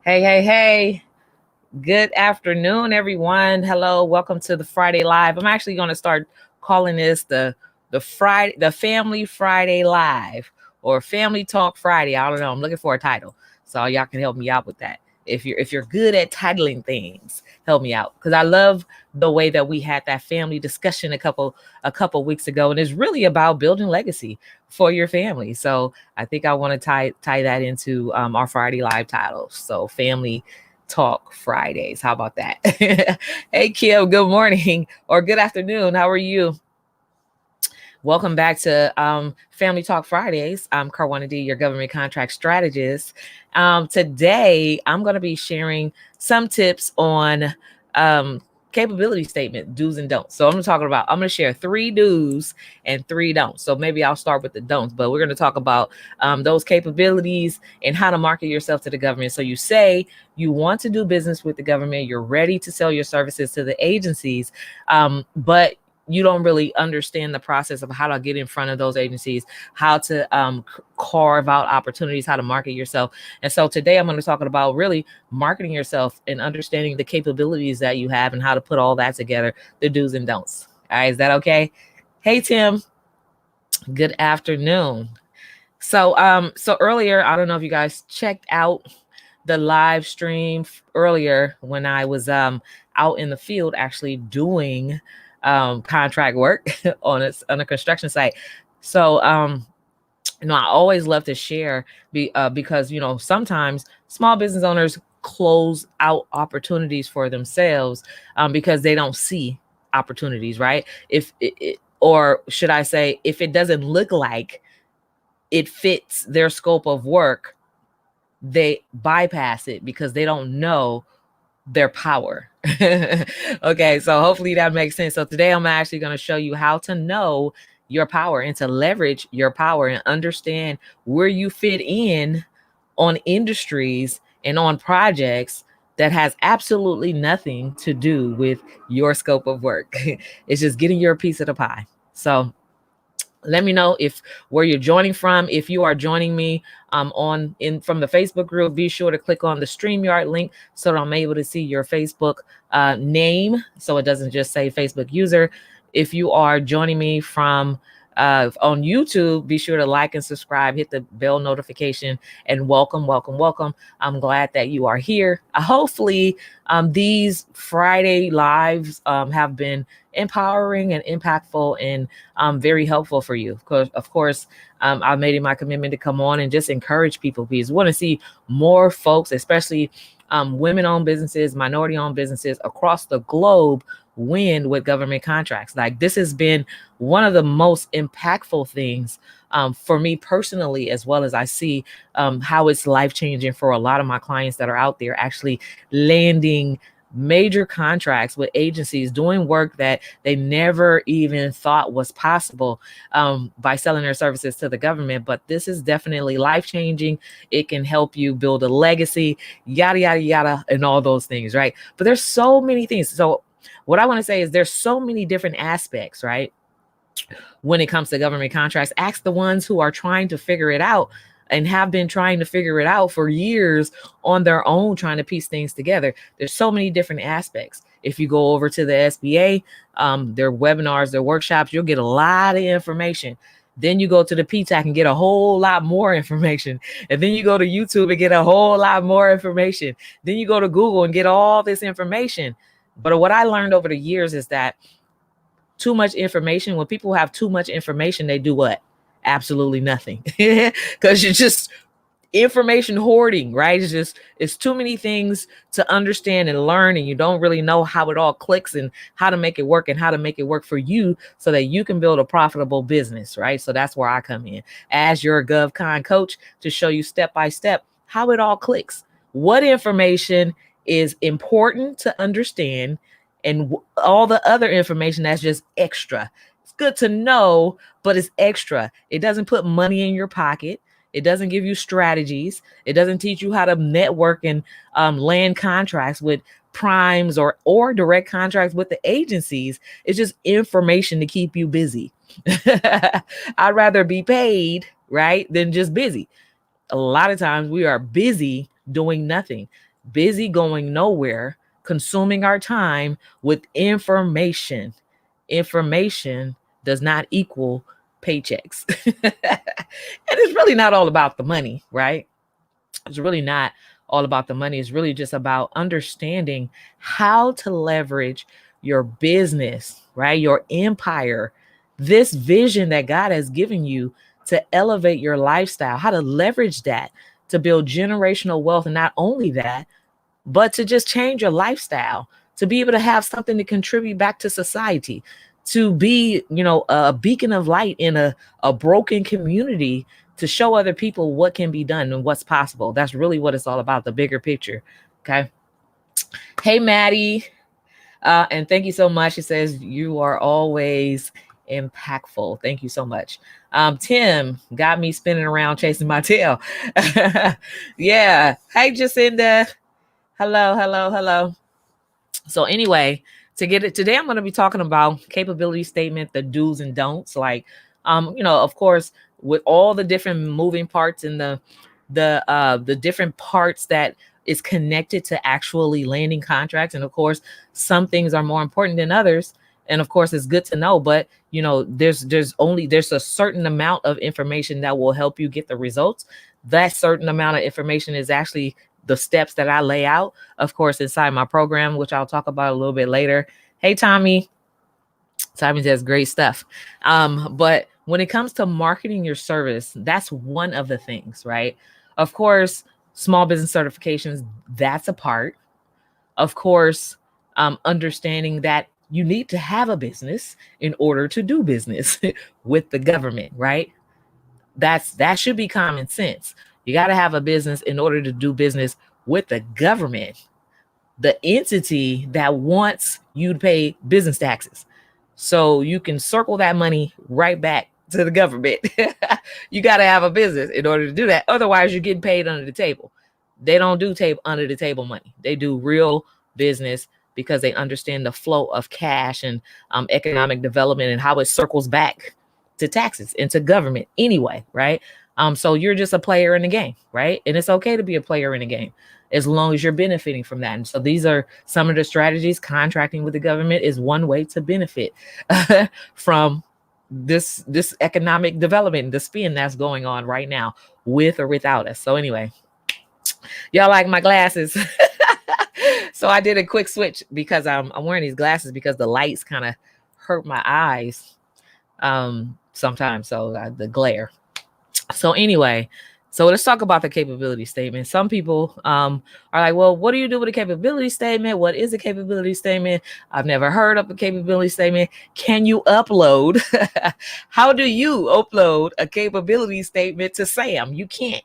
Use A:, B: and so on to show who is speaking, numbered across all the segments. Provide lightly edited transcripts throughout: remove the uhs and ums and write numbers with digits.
A: Hey. Good afternoon, everyone. Hello, welcome to the Friday Live. I'm actually going to start calling this the Family Friday Live or Family Talk Friday. I don't know. I'm looking for a title. So y'all can help me out with that. If you're good at titling things, help me out. Because I love the way that we had that family discussion a couple weeks ago. And it's really about building legacy for your family. So I think I want to tie that into our Friday Live titles. So Family Talk Fridays. How about that? Hey, Kim, good morning or good afternoon. How are you? Welcome back to Family Talk Fridays. I'm Karwana D, your government contract strategist. Today, I'm going to be sharing some tips on capability statement do's and don'ts. So I'm going to share 3 do's and 3 don'ts. So maybe I'll start with the don'ts, but we're going to talk about those capabilities and how to market yourself to the government. So you say you want to do business with the government, you're ready to sell your services to the agencies, but you don't really understand the process of how to get in front of those agencies, how to carve out opportunities, how to market yourself. And so today I'm going to talk about really marketing yourself and understanding the capabilities that you have and how to put all that together, the do's and don'ts. All right, is that okay? Hey, Tim, good afternoon. So earlier, I don't know if you guys checked out the live stream earlier when I was out in the field actually doing contract work on a construction site. So I always love to share because sometimes small business owners close out opportunities for themselves because they don't see opportunities, right? Or should I say, if it doesn't look like it fits their scope of work, they bypass it because they don't know their power. Okay, so hopefully that makes sense. So today I'm actually going to show you how to know your power and to leverage your power and understand where you fit in on industries and on projects that has absolutely nothing to do with your scope of work. It's just getting your piece of the pie. So let me know if where you're joining from. If you are joining me from the Facebook group, be sure to click on the StreamYard link so that I'm able to see your Facebook name, so it doesn't just say Facebook user. If you are joining me from on YouTube, be sure to like and subscribe, hit the bell notification, and welcome. I'm glad that you are here. Hopefully, these Friday lives have been empowering and impactful and very helpful for you. Of course, I've made it my commitment to come on and just encourage people because we want to see more folks, especially women-owned businesses, minority-owned businesses across the globe win with government contracts. Like, this has been one of the most impactful things for me personally, as well as I see how it's life-changing for a lot of my clients that are out there actually landing major contracts with agencies, doing work that they never even thought was possible by selling their services to the government. But this is definitely life-changing. It can help you build a legacy, yada, and all those things, right? But there's so many things. So what I want to say is there's so many different aspects, right? When it comes to government contracts, ask the ones who are trying to figure it out and have been trying to figure it out for years on their own, trying to piece things together. There's so many different aspects. If you go over to the SBA, their webinars, their workshops, you'll get a lot of information. Then you go to the PTAC and get a whole lot more information. And then you go to YouTube and get a whole lot more information. Then you go to Google and get all this information. But what I learned over the years is that too much information, when people have too much information, they do what? Absolutely nothing. Because you're just information hoarding, right? It's too many things to understand and learn, and you don't really know how it all clicks and how to make it work and how to make it work for you so that you can build a profitable business, right? So that's where I come in as your GovCon coach to show you step by step how it all clicks, what information is important to understand, and all the other information that's just extra. It's good to know, but it's extra. It doesn't put money in your pocket. It doesn't give you strategies. It doesn't teach you how to network and land contracts with primes or direct contracts with the agencies. It's just information to keep you busy. I'd rather be paid, right, than just busy. A lot of times we are busy doing nothing. busy going nowhere, consuming our time with information. Information does not equal paychecks. And it's really not all about the money, right? It's really not all about the money. It's really just about understanding how to leverage your business, right? Your empire, this vision that God has given you to elevate your lifestyle, how to leverage that to build generational wealth. And not only that, but to just change your lifestyle, to be able to have something to contribute back to society, to be, a beacon of light in a broken community, to show other people what can be done and what's possible. That's really what it's all about, the bigger picture. Okay. Hey, Maddie. And thank you so much. It says you are always impactful. Thank you so much. Tim got me spinning around chasing my tail. Yeah. Hey, Jacinda. Hello, hello, hello. So anyway, to get it today, I'm going to be talking about capability statement, the do's and don'ts. Like, of course, with all the different moving parts and the different parts that is connected to actually landing contracts, and of course, some things are more important than others. And of course, it's good to know, but there's a certain amount of information that will help you get the results. That certain amount of information is actually the steps that I lay out, of course, inside my program, which I'll talk about a little bit later. Hey, Tommy. Tommy says great stuff. But when it comes to marketing your service, that's one of the things, right? Of course, small business certifications, that's a part. Of course, understanding that you need to have a business in order to do business with the government, right? That should be common sense. You got to have a business in order to do business with the government, the entity that wants you to pay business taxes. So you can circle that money right back to the government. You got to have a business in order to do that. Otherwise, you're getting paid under the table. They don't do under the table money. They do real business because they understand the flow of cash and economic development and how it circles back to taxes and to government anyway, right? So you're just a player in the game, right? And it's okay to be a player in the game as long as you're benefiting from that. And so these are some of the strategies. Contracting with the government is one way to benefit from this economic development, the spin that's going on right now, with or without us. So anyway, y'all like my glasses. So I did a quick switch because I'm wearing these glasses because the lights kind of hurt my eyes sometimes. So the glare. So anyway, so let's talk about the capability statement. Some people are like, well, what do you do with a capability statement? What is a capability statement? I've never heard of a capability statement. Can you upload? How do you upload a capability statement to SAM? You can't.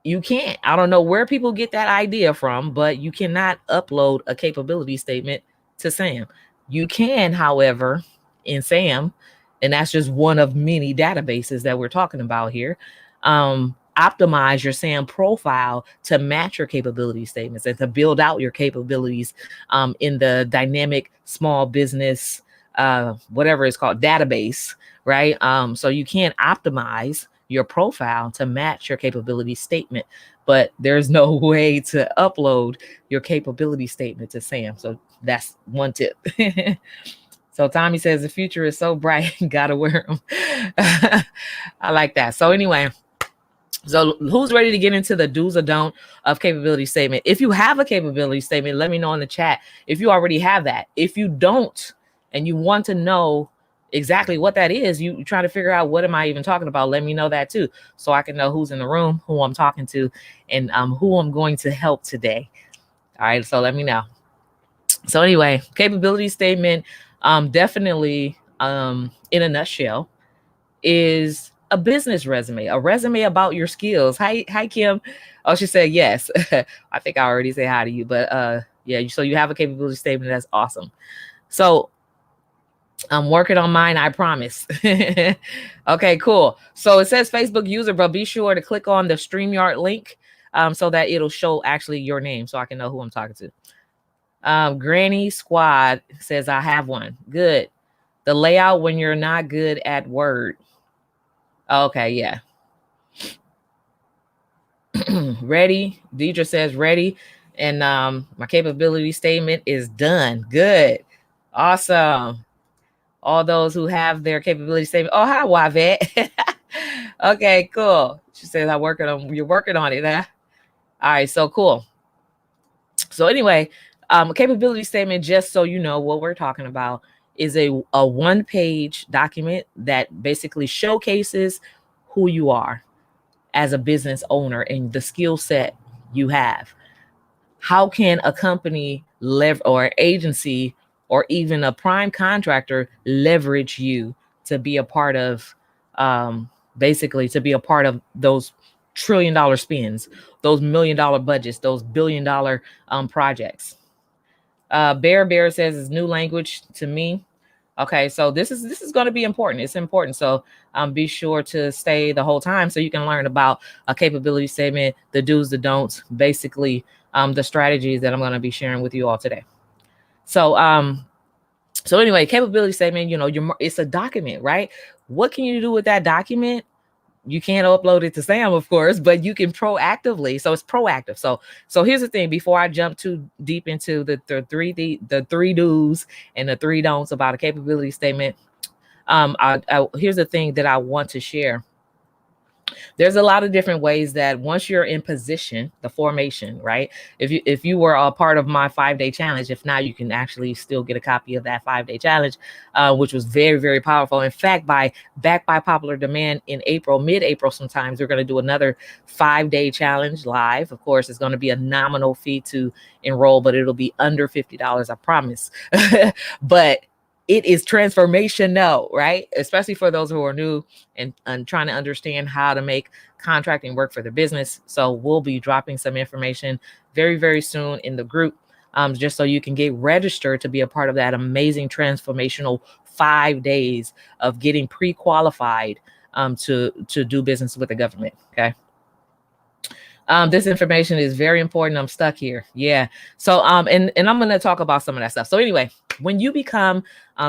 A: You can't. I don't know where people get that idea from, but you cannot upload a capability statement to SAM. You can, however, in SAM, and that's just one of many databases that we're talking about here, optimize your SAM profile to match your capability statements and to build out your capabilities in the dynamic small business, whatever it's called, database, right? So you can optimize your profile to match your capability statement, but there's no way to upload your capability statement to SAM. So that's one tip. So Tommy says the future is so bright, gotta wear them. I like that. So anyway, so who's ready to get into the do's or don't of capability statement? If you have a capability statement, let me know in the chat if you already have that. If you don't, and you want to know exactly what that is, you try to figure out what am I even talking about, let me know that too, so I can know who's in the room, who I'm talking to, and who I'm going to help today. All right, so let me know. So anyway, capability statement, definitely in a nutshell, is a business resume, a resume about your skills. Hi Kim. Oh, she said yes. I think I already said hi to you, but yeah, so you have a capability statement. That's awesome. So I'm working on mine, I promise. Okay, cool. So it says Facebook user, but be sure to click on the StreamYard link so that it'll show actually your name so I can know who I'm talking to. Granny Squad says I have one. Good. The layout when you're not good at Word. Okay, yeah. Ready. Deidre says ready. And my capability statement is done. Good. Awesome. All those who have their capability statement. Oh, hi, Wavette. Okay, cool. She says you're working on it, huh? All right, so cool. So anyway, a capability statement, just so you know what we're talking about, is a one-page document that basically showcases who you are as a business owner and the skill set you have. How can a company or agency or even a prime contractor leverage you to be a part of, basically to be a part of those $1 trillion spends, those $1 million budgets, those $1 billion projects? Bear says it's new language to me. Okay, so this is going to be important. It's important. So be sure to stay the whole time so you can learn about a capability statement, the do's, the don'ts, basically the strategies that I'm going to be sharing with you all today. So so anyway, capability statement, it's a document, right? What can you do with that document? You can't upload it to Sam, of course, but you can proactively. So it's proactive. So here's the thing. Before I jump too deep into the three do's and the three don'ts about a capability statement, here's the thing that I want to share. There's a lot of different ways that once you're in position, the formation, right? If you were a part of my 5-day challenge, if not, you can actually still get a copy of that 5-day challenge, which was very, very powerful. In fact, backed by popular demand in April, mid-April, sometimes we're going to do another 5-day challenge live. Of course, it's going to be a nominal fee to enroll, but it'll be under $50, I promise. But it is transformational, right? Especially for those who are new and trying to understand how to make contracting work for their business. So we'll be dropping some information very, very soon in the group, just so you can get registered to be a part of that amazing transformational 5 days of getting pre-qualified to do business with the government. Okay. This information is very important. I'm stuck here. Yeah. So, and I'm going to talk about some of that stuff. So anyway, when you become,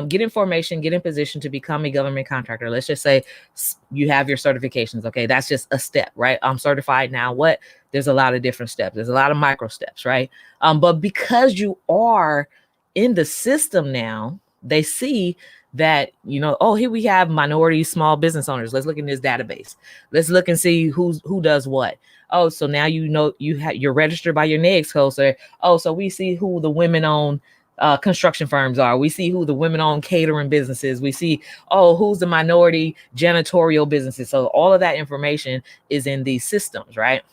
A: get information, get in position to become a government contractor, let's just say you have your certifications. Okay. That's just a step, right? I'm certified now. What? There's a lot of different steps. There's a lot of micro steps, right? But because you are in the system now, they see that, oh, here we have minority small business owners. Let's look in this database. Let's look and see who does what. Oh, so now you're registered by your NAICS code. So we see who the women-owned construction firms are. We see who the women-owned catering businesses. We see, who's the minority janitorial businesses. So all of that information is in these systems, right?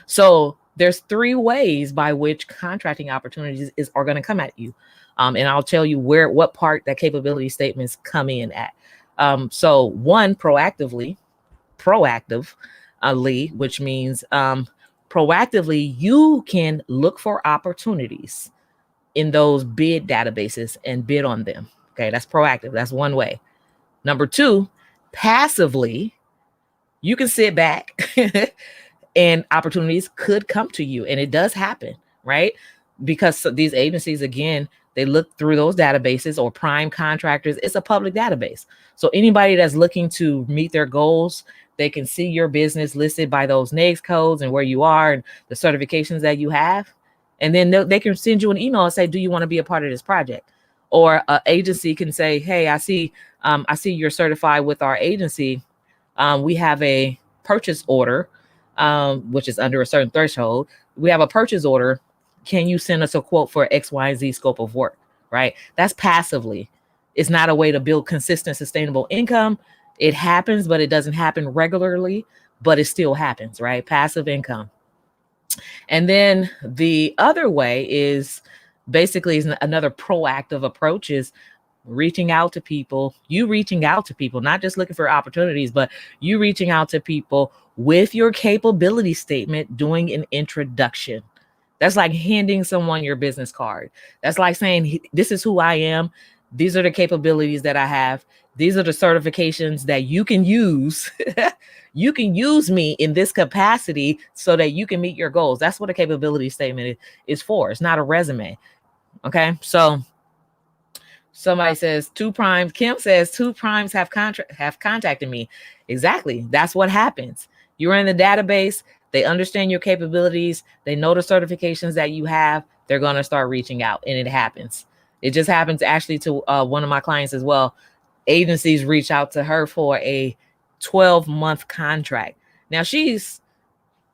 A: So there's 3 ways by which contracting opportunities are going to come at you. And I'll tell you what part that capability statements come in at. So one, proactive, which means proactively, you can look for opportunities in those bid databases and bid on them. Okay, that's proactive. That's one way. Number 2, passively, you can sit back and opportunities could come to you. And it does happen, right? Because these agencies, again, they look through those databases, or prime contractors. It's a public database. So anybody that's looking to meet their goals, they can see your business listed by those NAICS codes and where you are and the certifications that you have. And then they can send you an email and say, do you want to be a part of this project? Or an agency can say, hey, I see you're certified with our agency. We have a purchase order, which is under a certain threshold. We have a purchase order. Can you send us a quote for X, Y, and Z scope of work, right? That's passively. It's not a way to build consistent, sustainable income. It happens, but it doesn't happen regularly, but it still happens, right? Passive income. And then the other way is basically another proactive approach is reaching out to people, not just looking for opportunities, but you reaching out to people with your capability statement, doing an introduction. That's like handing someone your business card. That's like saying, this is who I am. These are the capabilities that I have. These are the certifications that you can use. You can use me in this capacity so that you can meet your goals. That's what a capability statement is for. It's not a resume. Okay. So somebody says 2 primes. Kim says 2 primes have contacted me. Exactly. That's what happens. You're in the database. they understand your capabilities, they know the certifications that you have, they're going to start reaching out, and it happens. It just happens actually to one of my clients as well. Agencies reach out to her for a 12-month contract. Now she's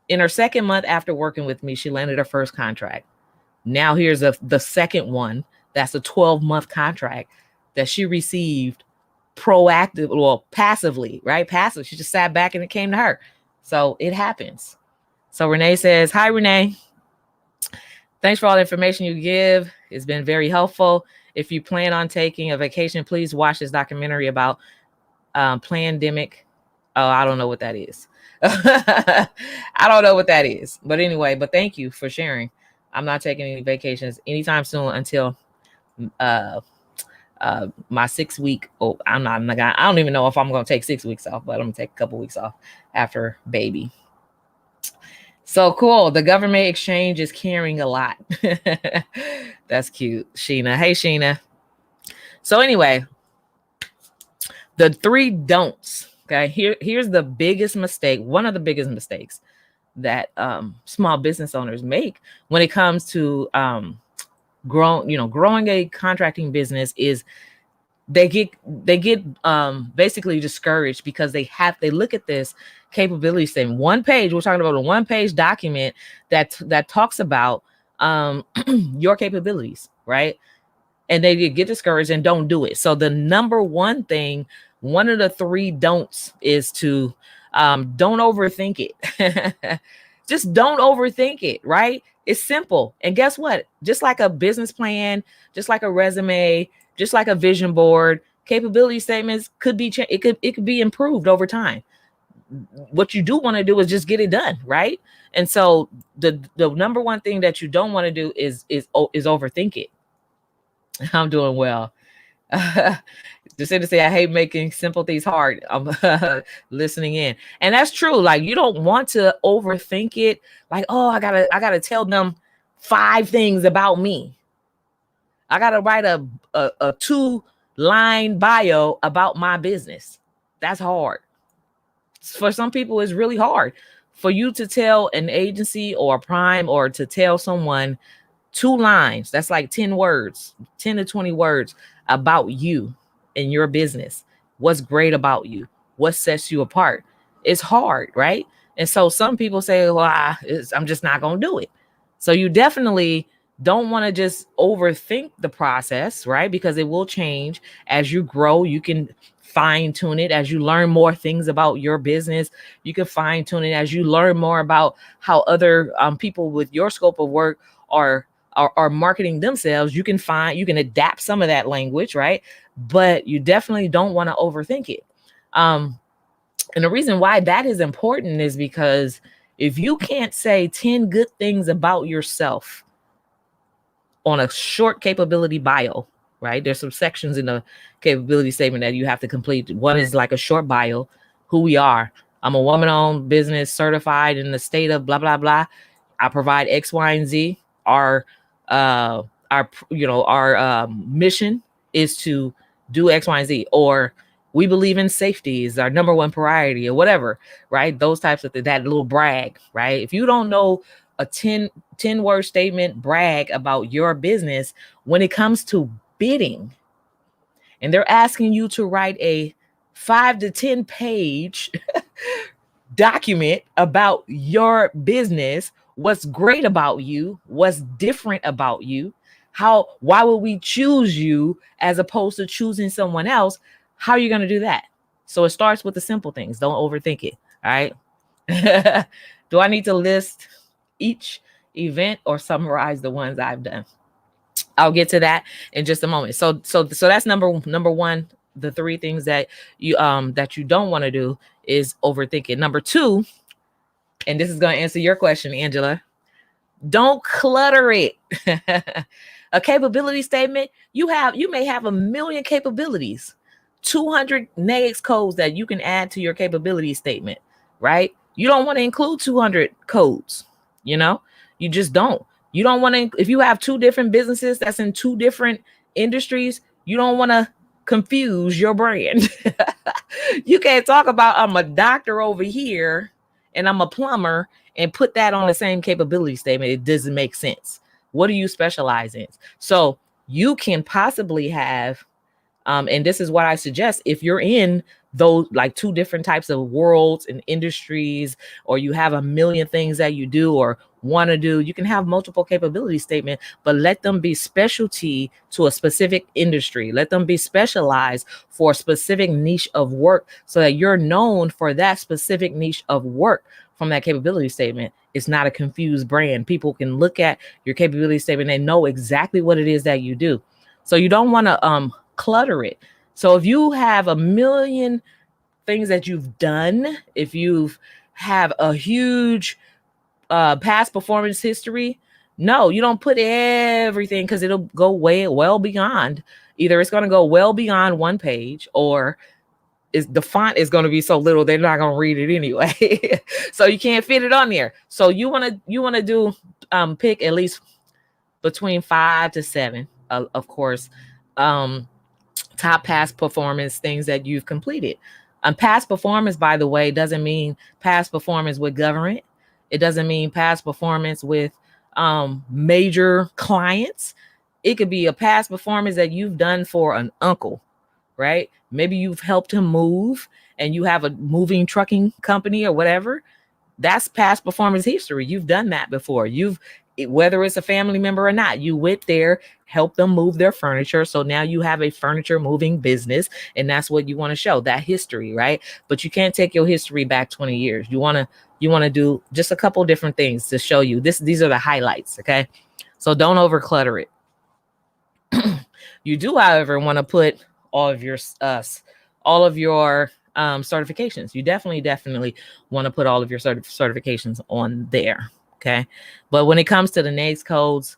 A: in her second month after working with me, she landed her first contract. Now here's the second one. That's a 12-month contract that she received proactive, well, passively, right? Passive. She just sat back and it came to her. So it happens. So Renee says, hi, Renee. Thanks for all the information you give. It's been very helpful. If you plan on taking a vacation, please watch this documentary about pandemic. Oh, I don't know what that is. I don't know what that is. But anyway, but thank you for sharing. I'm not taking any vacations anytime soon until my 6 week. Oh, I don't even know if I'm going to take 6 weeks off, but I'm going to take a couple weeks off after baby. So cool. The government exchange is carrying a lot. That's cute. Sheena. Hey, Sheena. So anyway, the 3 don'ts. Okay. Here's the biggest mistake. One of the biggest mistakes that small business owners make when it comes to growing a contracting business is they get basically discouraged because they look at this capability statement, one page. We're talking about a 1-page document that talks about your capabilities, right? And they get discouraged and don't do it. So the number one thing, one of the 3 don'ts is to don't overthink it. Just don't overthink it, right? It's simple. And guess what? Just like a business plan, just like a resume, just like a vision board, capability statements could be it could be improved over time. What you do want to do is just get it done, right? And so the number one thing that you don't want to do is overthink it. I'm doing well. Just to say, I hate making simple things hard. I'm listening in, and that's true. Like, you don't want to overthink it. Like, oh, I gotta tell them 5 things about me. I gotta write a 2-line bio about my business. That's hard. For some people, it's really hard for you to tell an agency or a prime or to tell someone 2 lines. That's like 10 words, 10 to 20 words about you and your business. What's great about you? What sets you apart? It's hard, right? And so some people say, well, I'm just not going to do it. So you definitely don't want to just overthink the process, right? Because it will change as you grow. You can fine tune it as you learn more things about your business. You can fine tune it as you learn more about how other people with your scope of work are marketing themselves. You can adapt some of that language, right? But you definitely don't want to overthink it. And the reason why that is important is because if you can't say 10 good things about yourself on a short capability bio, right? There's some sections in the capability statement that you have to complete. One is like a short bio, who we are. I'm a woman-owned business certified in the state of blah, blah, blah. I provide X, Y, and Z. Our mission is to do X, Y, and Z, or we believe in safety is our number one priority, or whatever, right? Those types of that little brag, right? If you don't know a 10-word statement brag about your business when it comes to bidding, and they're asking you to write a 5 to 10 page document about your business, what's great about you, what's different about you, why would we choose you as opposed to choosing someone else? How are you going to do that? So it starts with the simple things. Don't overthink it. All right. Do I need to list each event or summarize the ones I've done? I'll get to that in just a moment. So that's number one. The 3 things that you don't want to do is overthink it. Number 2, and this is going to answer your question, Angela. Don't clutter it. A capability statement, you may have 1 million capabilities, 200 NAICS codes that you can add to your capability statement, right? You don't want to include 200 codes, you just don't. You don't want to, if you have 2 different businesses that's in 2 different industries, you don't want to confuse your brand. You can't talk about I'm a doctor over here and I'm a plumber and put that on the same capability statement. It doesn't make sense. What do you specialize in? So you can possibly have, and this is what I suggest, if you're in those like two different types of worlds and industries, or you have a million things that you do or want to do, you can have multiple capability statement, but let them be specialty to a specific industry. Let them be specialized for a specific niche of work so that you're known for that specific niche of work from that capability statement. It's not a confused brand. People can look at your capability statement and know exactly what it is that you do. So you don't want to clutter it. So if you have a million things that you've done, if you've have a huge past performance history, no, you don't put everything, because it'll go well beyond. Either it's going to go well beyond one page, or the font is going to be so little they're not going to read it anyway. So you can't fit it on there. So you want to do pick at least between 5 to 7, of course, top past performance things that you've completed. Past performance, by the way, doesn't mean past performance with government. It doesn't mean past performance with major clients. It could be a past performance that you've done for an uncle, right? Maybe you've helped him move and you have a moving trucking company or whatever. That's past performance history. You've done that before. Whether it's a family member or not, you went there, helped them move their furniture. So now you have a furniture moving business, and that's what you want to show, that history, right? But you can't take your history back 20 years. You want to do just a couple different things to show you this. These are the highlights. Okay. So don't over clutter it. You do, however, want to put all of your certifications. You definitely want to put all of your certifications on there. Okay. But when it comes to the NAICS codes,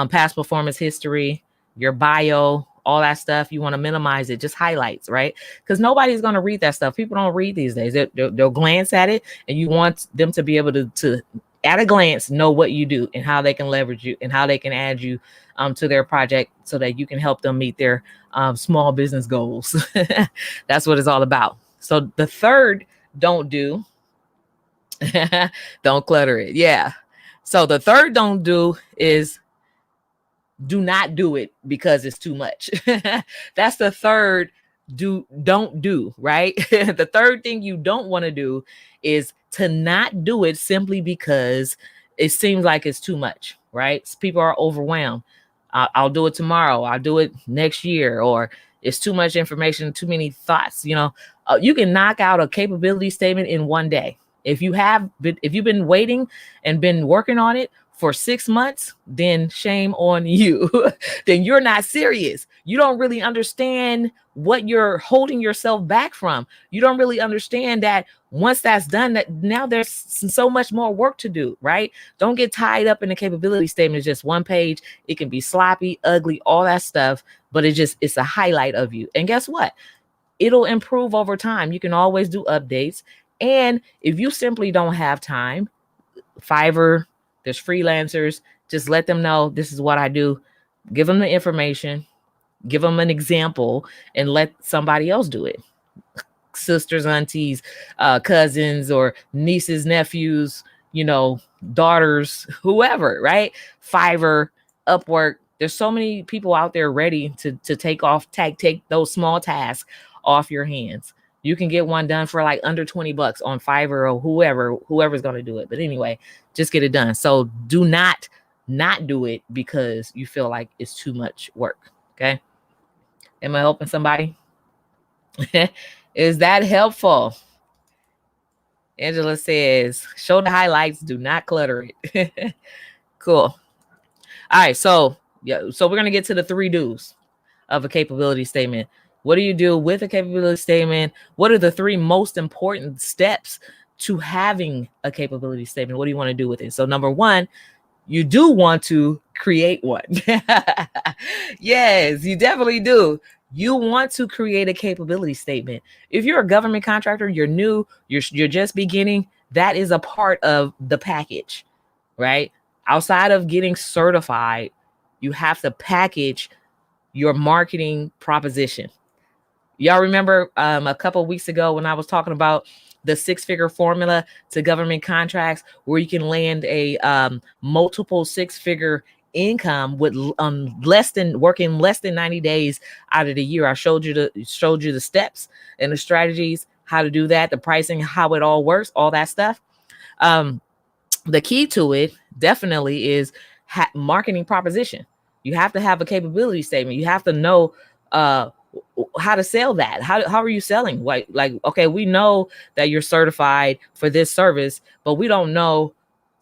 A: past performance history, your bio, all that stuff, you want to minimize it, just highlights, right? Because nobody's going to read that stuff. People don't read these days. They'll glance at it, and you want them to be able to at a glance know what you do and how they can leverage you and how they can add you to their project so that you can help them meet their small business goals. That's what it's all about. So the third don't do, don't clutter it. Yeah. So the third don't do is do not do it because it's too much. That's the third don't do, right? The third thing you don't want to do is to not do it simply because it seems like it's too much, right? People are overwhelmed. I'll do it tomorrow. I'll do it next year, or it's too much information, too many thoughts. You can knock out a capability statement in one day. If you've been waiting and been working on it for 6 months, then shame on you. Then you're not serious. You don't really understand what you're holding yourself back from. You don't really understand that once that's done, that now there's so much more work to do, right? Don't get tied up in the capability statement. It's just one page. It can be sloppy, ugly, all that stuff, but it's a highlight of you. And guess what? It'll improve over time. You can always do updates. And if you simply don't have time, Fiverr, there's freelancers, just let them know this is what I do. Give them the information, give them an example, and let somebody else do it. Sisters, aunties, cousins, or nieces, nephews, daughters, whoever, right? Fiverr, Upwork. There's so many people out there ready to take those small tasks off your hands. You can get one done for like under $20 on Fiverr or whoever's going to do it. But anyway, just get it done. So do not do it because you feel like it's too much work. Okay. Am I helping somebody? Is that helpful? Angela says, show the highlights. Do not clutter it. Cool. All right. So we're going to get to the 3 do's of a capability statement. What do you do with a capability statement? What are the 3 most important steps to having a capability statement? What do you want to do with it? So number 1, you do want to create one. Yes, you definitely do. You want to create a capability statement. If you're a government contractor, you're new, you're just beginning, that is a part of the package, right? Outside of getting certified, you have to package your marketing proposition. Y'all remember a couple of weeks ago when I was talking about the six-figure formula to government contracts, where you can land a multiple six-figure income with working less than 90 days out of the year. I showed you the steps and the strategies, how to do that, the pricing, how it all works, all that stuff. The key to it definitely is marketing proposition. You have to have a capability statement. You have to know how to sell that. How are you selling? Like, okay, we know that you're certified for this service, but we don't know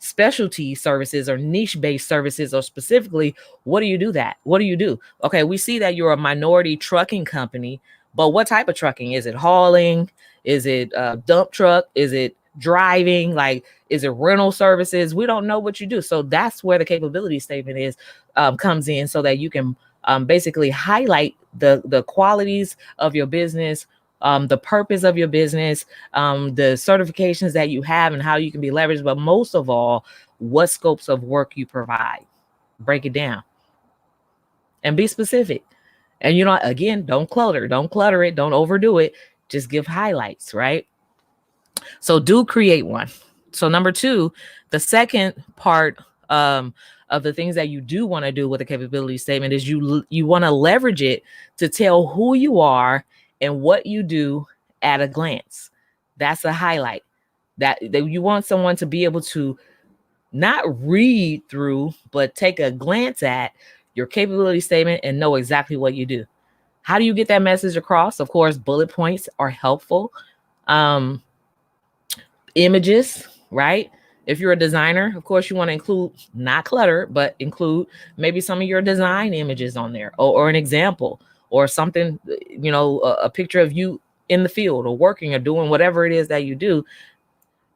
A: specialty services or niche-based services, or specifically, what do you do? Okay, we see that you're a minority trucking company, but what type of trucking? Is it hauling? Is it dump truck? Is it driving? Like, is it rental services? We don't know what you do. So that's where the capability statement comes in, so that you can basically highlight the qualities of your business, the purpose of your business, the certifications that you have and how you can be leveraged, but most of all, what scopes of work you provide. Break it down and be specific. And again, don't clutter it, don't overdo it. Just give highlights, right? So do create one. So number 2, the second part of the things that you do want to do with a capability statement is you want to leverage it to tell who you are and what you do at a glance. That's a highlight. That you want someone to be able to not read through, but take a glance at your capability statement and know exactly what you do. How do you get that message across? Of course, bullet points are helpful. Images, right? If you're a designer, of course, you want to include, not clutter, but include maybe some of your design images on there, or an example, or something, a picture of you in the field or working or doing whatever it is that you do.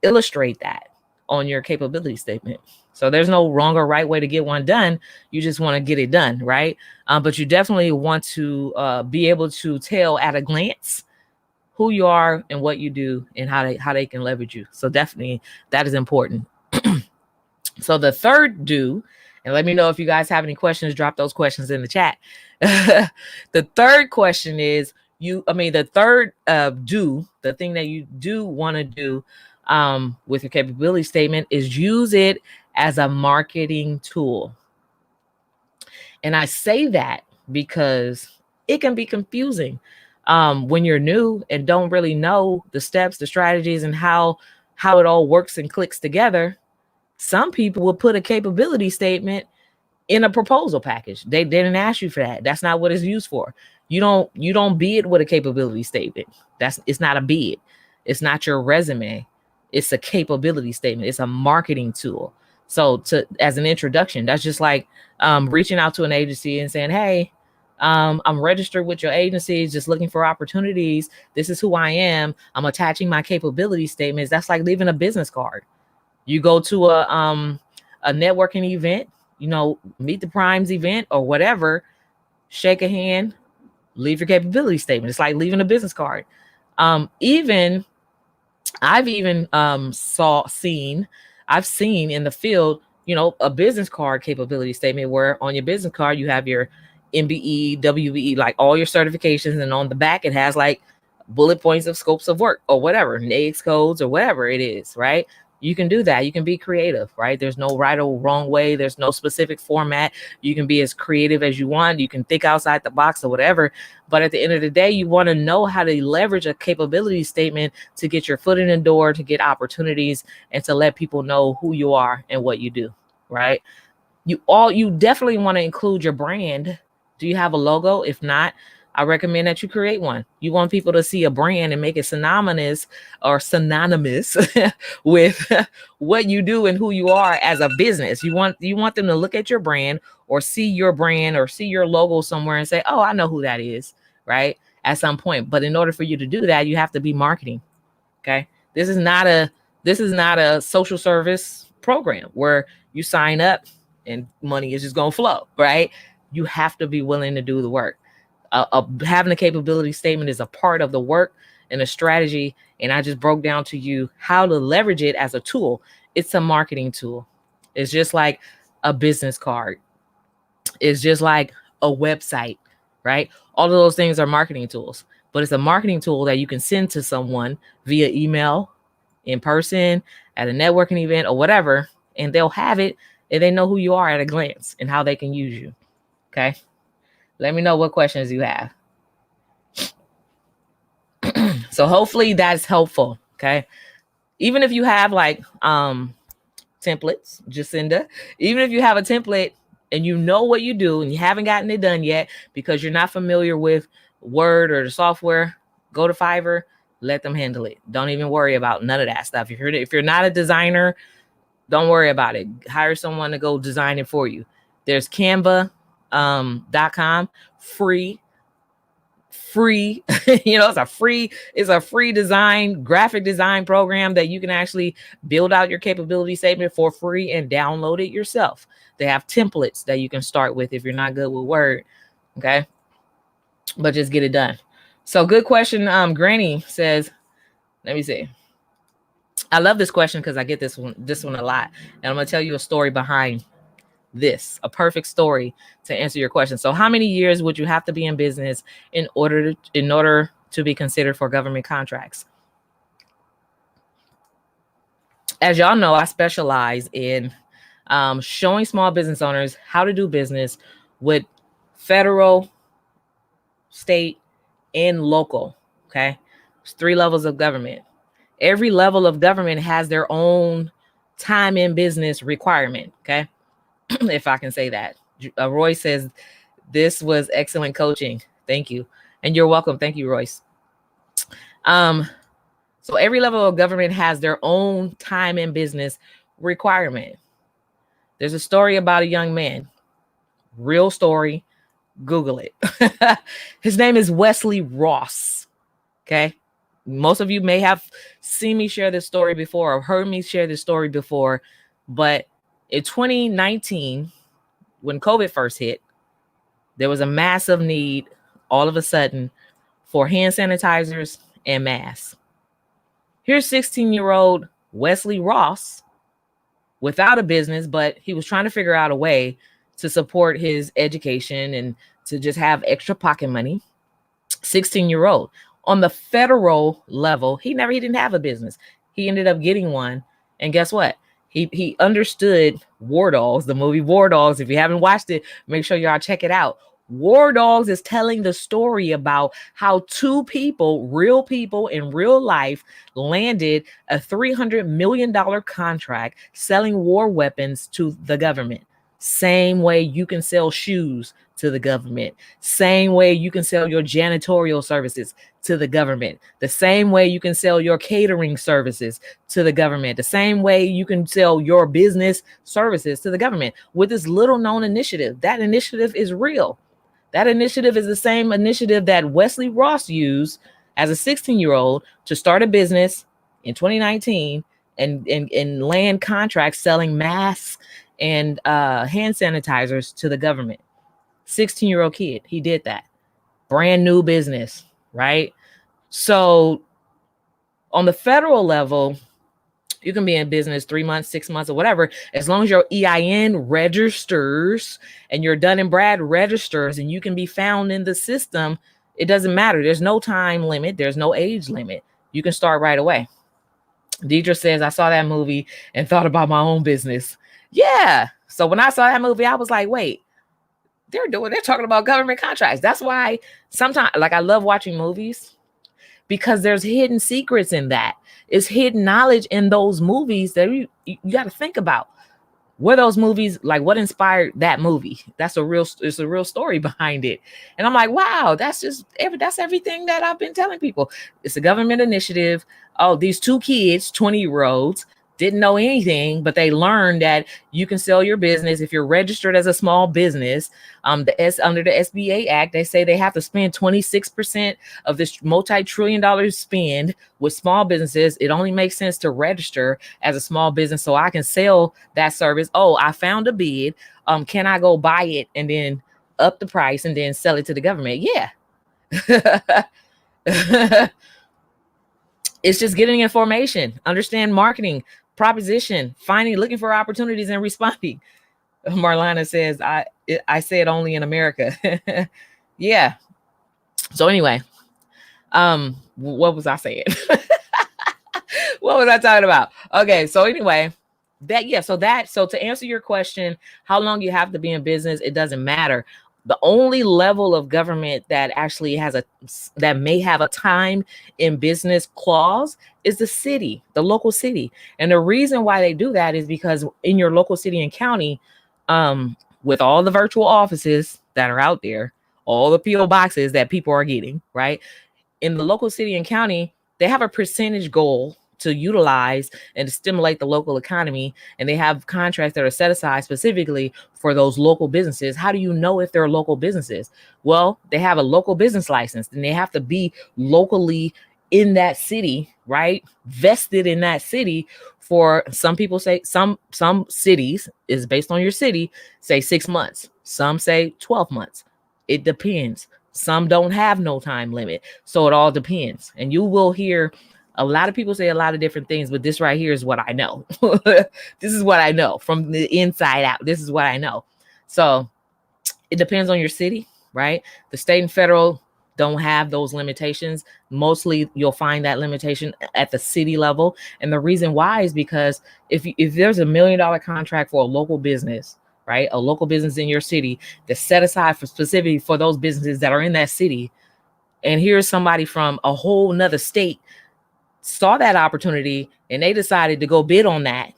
A: Illustrate that on your capability statement. So there's no wrong or right way to get one done. You just want to get it done, right? But you definitely want to be able to tell at a glance who you are and what you do and how they can leverage you. So definitely that is important. So the third do, and let me know if you guys have any questions, drop those questions in the chat. The third question is the third do, the thing that you do want to do with your capability statement is use it as a marketing tool. And I say that because it can be confusing when you're new and don't really know the steps, the strategies, and how it all works and clicks together. Some people will put a capability statement in a proposal package. They didn't ask you for that. That's not what it's used for. You don't bid with a capability statement. It's not a bid. It's not your resume. It's a capability statement. It's a marketing tool. So as an introduction, that's just like reaching out to an agency and saying, hey, I'm registered with your agency, just looking for opportunities. This is who I am. I'm attaching my capability statements. That's like leaving a business card. You go to a networking event, Meet the Primes event or whatever, shake a hand, leave your capability statement. It's like leaving a business card. I've seen in the field, a business card capability statement where on your business card, you have your MBE, WBE, like all your certifications. And on the back, it has like bullet points of scopes of work or whatever, NAICS codes or whatever it is, right? You can do that. You can be creative, right? There's no right or wrong way. There's no specific format. You can be as creative as you want. You can think outside the box or whatever. But at the end of the day, you want to know how to leverage a capability statement to get your foot in the door, to get opportunities, and to let people know who you are and what you do, right? You definitely want to include your brand. Do you have a logo? If not, I recommend that you create one. You want people to see a brand and make it synonymous with what you do and who you are as a business. You want them to look at your brand or see your brand or see your logo somewhere and say, oh, I know who that is, right? At some point. But in order for you to do that, you have to be marketing. Okay. This is not a social service program where you sign up and money is just going to flow, right? You have to be willing to do the work. Having a capability statement is a part of the work and a strategy. And I just broke down to you how to leverage it as a tool. It's a marketing tool. It's just like a business card. It's just like a website, right? All of those things are marketing tools, but it's a marketing tool that you can send to someone via email, in person, at a networking event or whatever, and they'll have it and they know who you are at a glance and how they can use you. Okay. Let me know what questions you have. So hopefully that's helpful. Okay. Even if you have like templates, Jacinda, even if you have a template and you know what you do and you haven't gotten it done yet because you're not familiar with Word or the software, go to Fiverr, let them handle it. Don't even worry about none of that stuff. If you're not a designer, don't worry about it. Hire someone to go design it for you. There's Canva.com, free. It's a free graphic design program that you can actually build out your capability statement for free and download it yourself. They have templates that you can start with if you're not good with Word. Okay. But just get it done. So good question. Granny says, let me see. I love this question because I get this one a lot. And I'm going to tell you a story behind this, a perfect story to answer your question. So how many years would you have to be in business in order to be considered for government contracts? As y'all know, I specialize in showing small business owners how to do business with federal, state, and local. Okay. There's 3 levels of government. Every level of government has their own time in business requirement. Okay. If I can say that. Roy says, this was excellent coaching. Thank you. And you're welcome. Thank you, Royce. So every level of government has their own time in business requirement. There's a story about a young man. Real story. Google it. His name is Wesley Ross. Okay. Most of you may have seen me share this story before or heard me share this story before, but in 2019, when COVID first hit, there was a massive need all of a sudden for hand sanitizers and masks. Here's 16-year-old Wesley Ross without a business, but he was trying to figure out a way to support his education and to just have extra pocket money. 16-year-old. On the federal level, he didn't have a business. He ended up getting one. And guess what? He understood War Dogs, the movie War Dogs. If you haven't watched it, make sure y'all check it out. War Dogs is telling the story about how 2 people, real people in real life, landed a $300 million contract selling war weapons to the government. Same way you can sell shoes to the government. Same way you can sell your janitorial services to the government. The same way you can sell your catering services to the government. The same way you can sell your business services to the government with this little known initiative. That initiative is real. That initiative is the same initiative that Wesley Ross used as a 16-year-old to start a business in 2019 and land contracts selling masks and hand sanitizers to the government. 16-year-old kid, he did that. Brand new business, right? So on the federal level, you can be in business 3 months, 6 months, or whatever, as long as your EIN registers and your Dun & Brad registers and you can be found in the system. It doesn't matter. There's no time limit. There's no age limit. You can start right away. Deidre says, I saw that movie and thought about my own business. Yeah. So when I saw that movie, I was like, wait, they're talking about government contracts. That's why sometimes, like, I love watching movies because there's hidden secrets in that. It's hidden knowledge in those movies that you got to think about. Were those movies, like, what inspired that movie? It's a real story behind it. And I'm like, wow, that's everything that I've been telling people. It's a government initiative. Oh, these 2 kids, 20-year-olds, didn't know anything, but they learned that you can sell your business if you're registered as a small business. Under the SBA Act, they say they have to spend 26% of this multi-trillion-dollar spend with small businesses. It only makes sense to register as a small business so I can sell that service. Oh, I found a bid. Can I go buy it and then up the price and then sell it to the government? Yeah. It's just getting information, understand marketing, proposition, looking for opportunities and responding. Marlana says, I say it only in America. Yeah. So anyway, what was I saying? What What was I talking about? Okay, so anyway, so to answer your question, how long you have to be in business, it doesn't matter. The only level of government that actually that may have a time in business clause is the local city. And the reason why they do that is because in your local city and county, with all the virtual offices that are out there, all the PO boxes that people are getting, right? In the local city and county, they have a percentage goal to utilize and to stimulate the local economy. And they have contracts that are set aside specifically for those local businesses. How do you know if they're local businesses? Well, they have a local business license and they have to be locally in that city, right? Vested in that city for, some people say, some cities is based on your city, say 6 months. Some say 12 months. It depends. Some don't have no time limit. So it all depends. And you will hear a lot of people say a lot of different things, but this right here is what I know. This is what I know from the inside out. This is what I know. So it depends on your city, right? The state and federal don't have those limitations. Mostly you'll find that limitation at the city level. And the reason why is because if there's $1 million contract for a local business, right? A local business in your city that's set aside for specifically for those businesses that are in that city. And here's somebody from a whole nother state saw that opportunity and they decided to go bid on that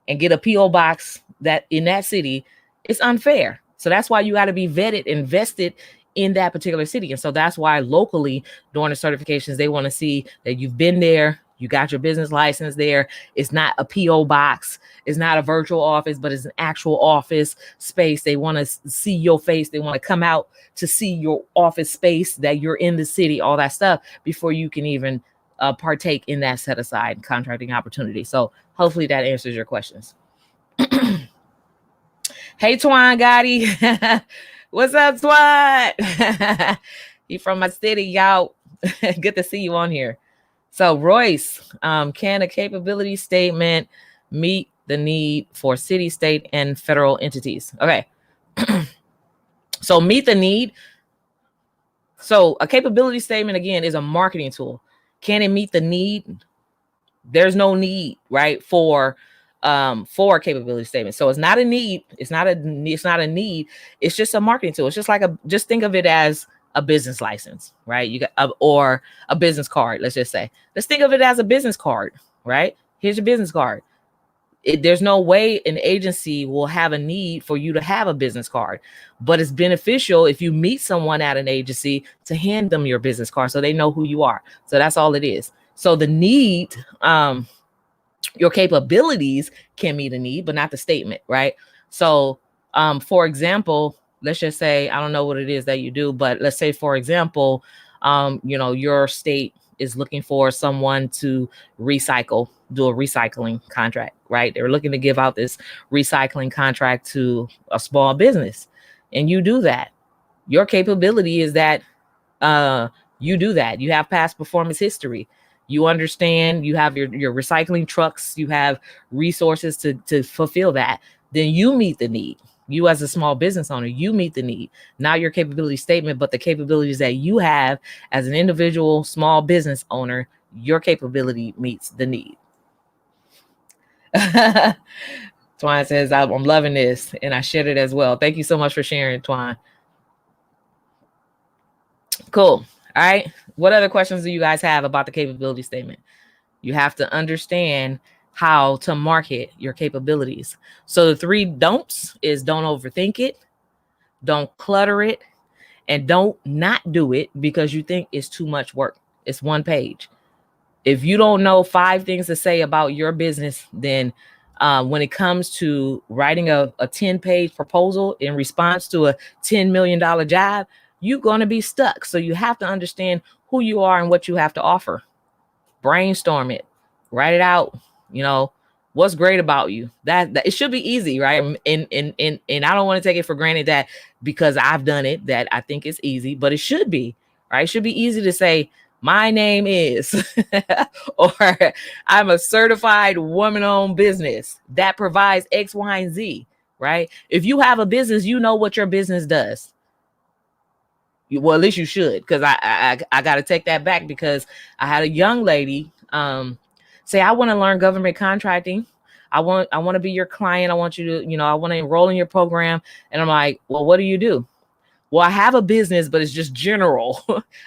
A: and get a PO box that in that city. It's unfair. So that's why you got to be vetted, invested in that particular city. And so that's why locally during the certifications, they want to see that you've been there, you got your business license there. It's not a PO box. It's not a virtual office, but it's an actual office space. They want to see your face. They want to come out to see your office space, that you're in the city, all that stuff before you can even partake in that set aside contracting opportunity. So hopefully that answers your questions. Hey, Twan Gotti. What's up, Twan? You from my city, y'all. Good to see you on here. So Royce, can a capability statement meet the need for city, state, and federal entities? Okay. So meet the need. So a capability statement, again, is a marketing tool. Can it meet the need? There's no need, right, for a capability statement. So it's not a need. It's not a need. It's just a marketing tool. It's just like just think of it as a business license, right? You got or a business card. Let's just say, let's think of it as a business card, right? Here's your business card. There's no way an agency will have a need for you to have a business card, but it's beneficial if you meet someone at an agency to hand them your business card so they know who you are. So that's all it is. So the need, your capabilities can meet a need, but not the statement, right? So, for example, let's just say, I don't know what it is that you do, but let's say, for example, your state is looking for someone to do a recycling contract, right? They're looking to give out this recycling contract to a small business, and you do that. Your capability is that you do that. You have past performance history. You understand, you have your recycling trucks, you have resources to fulfill that. Then you meet the need. You as a small business owner, you meet the need. Not your capability statement, but the capabilities that you have as an individual small business owner, your capability meets the need. Twine says, I'm loving this, and I shared it as well. Thank you so much for sharing, Twine. Cool. All right. What other questions do you guys have about the capability statement? You have to understand how to market your capabilities. So the 3 don'ts is don't overthink it, don't clutter it, and don't not do it because you think it's too much work. It's 1 page. If you don't know 5 things to say about your business, then when it comes to writing a 10-page proposal in response to a $10 million job, you're going to be stuck. So you have to understand who you are and what you have to offer. Brainstorm it, write it out. What's great about you. That it should be easy, right? And I don't want to take it for granted that because I've done it, that I think it's easy, but it should be, right? It should be easy to say, my name is, or I'm a certified woman-owned business that provides X, Y, and Z, right? If you have a business, you know what your business does. Well, at least you should, because I got to take that back, because I had a young lady Say, I want to learn government contracting. I want to be your client. I want you to, I want to enroll in your program. And I'm like, well, what do you do? Well, I have a business, but it's just general.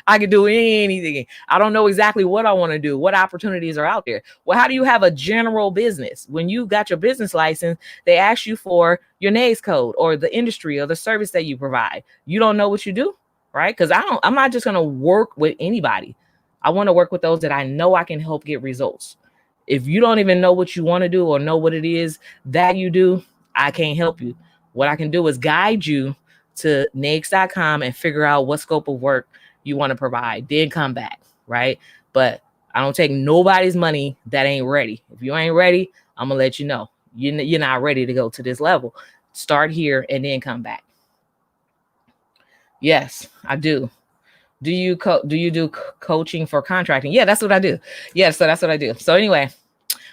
A: I can do anything. I don't know exactly what I want to do, what opportunities are out there. Well, how do you have a general business? When you got your business license, they ask you for your NAICS code or the industry or the service that you provide. You don't know what you do, right? Because I'm not just going to work with anybody. I want to work with those that I know I can help get results. If you don't even know what you want to do or know what it is that you do, I can't help you. What I can do is guide you to NAICS.com and figure out what scope of work you want to provide, then come back, right? But I don't take nobody's money that ain't ready. If you ain't ready, I'm going to let you know. You're not ready to go to this level. Start here and then come back. Yes, I do. Do you do coaching for contracting? Yeah, that's what I do. Yeah, so that's what I do. So anyway,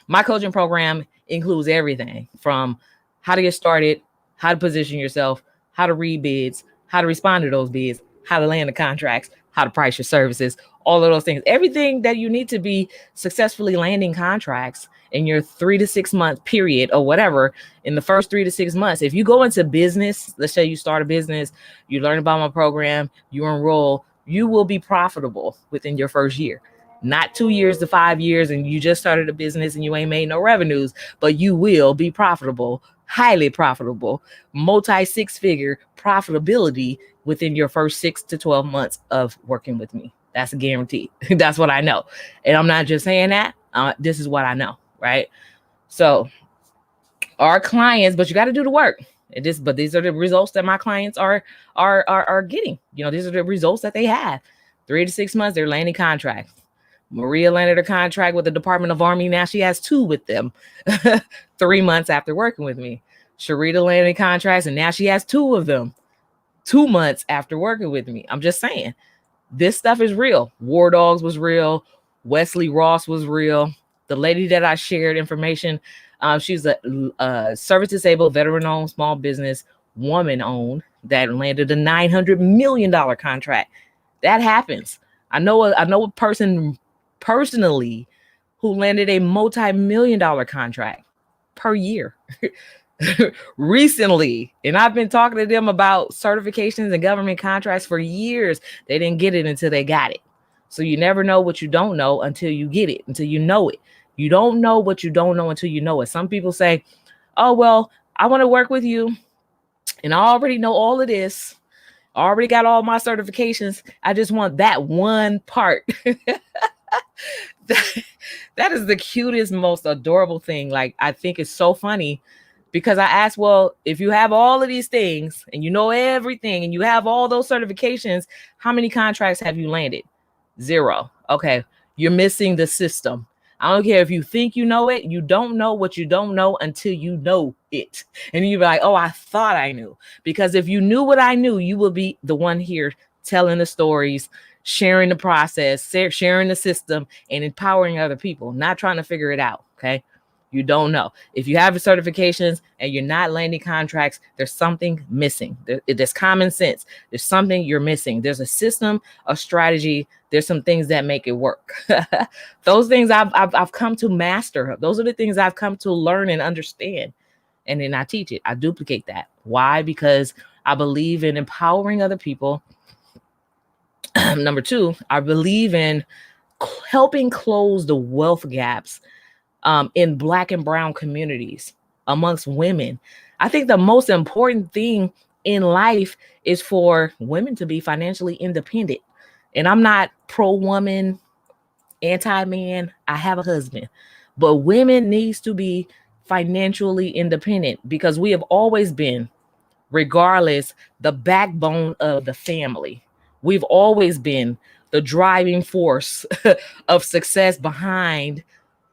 A: my coaching program includes everything from how to get started, how to position yourself, how to read bids, how to respond to those bids, how to land the contracts, how to price your services, all of those things. Everything that you need to be successfully landing contracts in your 3 to 6 month period or whatever, in the first 3 to 6 months. If you go into business, let's say you start a business, you learn about my program, you enroll, you will be profitable within your first year. Not 2 years to 5 years and you just started a business and you ain't made no revenues, but you will be profitable, highly profitable, multi-six-figure profitability within your first 6 to 12 months of working with me. That's a guarantee. That's what I know. And I'm not just saying that. This is what I know, right? So our clients, but you got to do the work. But these are the results that my clients are getting. These are the results that they have. 3 to 6 months, they're landing contracts. Maria landed her contract with the Department of Army. Now she has 2 with them 3 months after working with me. Sharita landed contracts and now she has 2 of them 2 months after working with me. I'm just saying, this stuff is real. War Dogs was real. Wesley Ross was real. The lady that I shared information, she's a service-disabled, veteran-owned small business, woman-owned, that landed a $900 million contract. That happens. I know a person personally who landed a multi-million-dollar contract per year recently. And I've been talking to them about certifications and government contracts for years. They didn't get it until they got it. So you never know what you don't know until you get it, until you know it. You don't know what you don't know until you know it. Some people say, oh, well, I want to work with you and I already know all of this. I already got all my certifications. I just want that one part. That is the cutest, most adorable thing. Like, I think it's so funny because I asked, well, if you have all of these things and you know everything and you have all those certifications, how many contracts have you landed? 0. Okay. You're missing the system. I don't care if you think you know it. You don't know what you don't know until you know it. And you're like, oh, I thought I knew. Because if you knew what I knew, you will be the one here telling the stories, sharing the process, sharing the system, and empowering other people, not trying to figure it out. Okay. You don't know. If you have the certifications and you're not landing contracts, there's something missing. There's common sense. There's something you're missing. There's a system, a strategy. There's some things that make it work. Those things I've come to master. Those are the things I've come to learn and understand. And then I teach it. I duplicate that. Why? Because I believe in empowering other people. Number 2, I believe in helping close the wealth gaps in Black and brown communities amongst women. I think the most important thing in life is for women to be financially independent. And I'm not pro-woman, anti-man. I have a husband. But women needs to be financially independent because we have always been, regardless, the backbone of the family. We've always been the driving force of success behind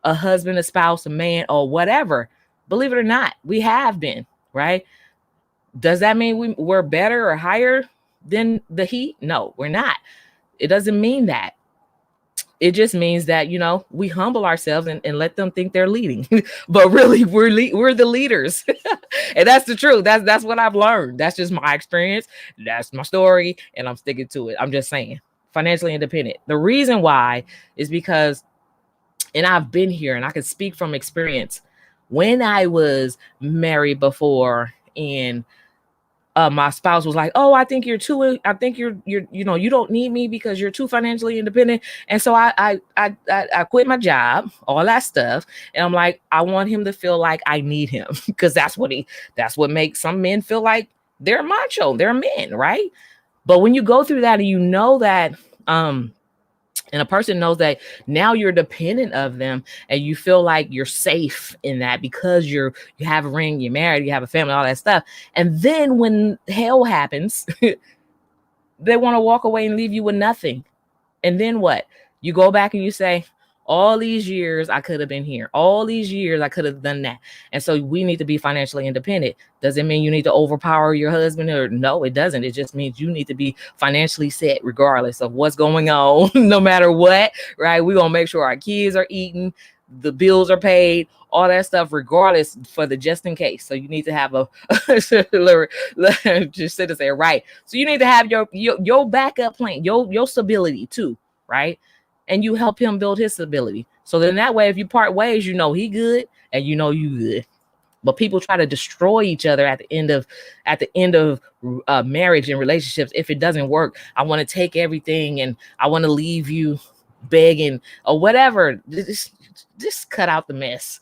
A: a husband, a spouse, a man, or whatever. Believe it or not, we have been, right? Does that mean we're better or higher than the heat? No, we're not. It doesn't mean that. It just means that, we humble ourselves and let them think they're leading. But really, we're the leaders. And that's the truth. That's what I've learned. That's just my experience. That's my story. And I'm sticking to it. I'm just saying, financially independent. The reason why is because And I've been here and I can speak from experience. When I was married before and my spouse was like, "Oh, I think you're you don't need me because you're too financially independent." And so I quit my job, all that stuff, and I'm like, I want him to feel like I need him because that's what makes some men feel like they're macho, they're men, right? But when you go through that and you know that, and a person knows that now you're dependent of them and you feel like you're safe in that because you have a ring, you're married, you have a family, all that stuff. And then when hell happens, they want to walk away and leave you with nothing. And then what? You go back and you say, all these years I could have been here. All these years I could have done that. And so we need to be financially independent. Does it mean you need to overpower your husband? Or no, it doesn't. It just means you need to be financially set regardless of what's going on, no matter what, right? We're going to make sure our kids are eating, the bills are paid, all that stuff, regardless, for the just in case. So you need to have a just sit and say, right. So you need to have your backup plan, your stability too, right? And you help him build his stability. So then that way, if you part ways, you know he good and you know you good. But people try to destroy each other at the end of marriage and relationships. If it doesn't work, I want to take everything and I want to leave you begging or whatever. Just cut out the mess.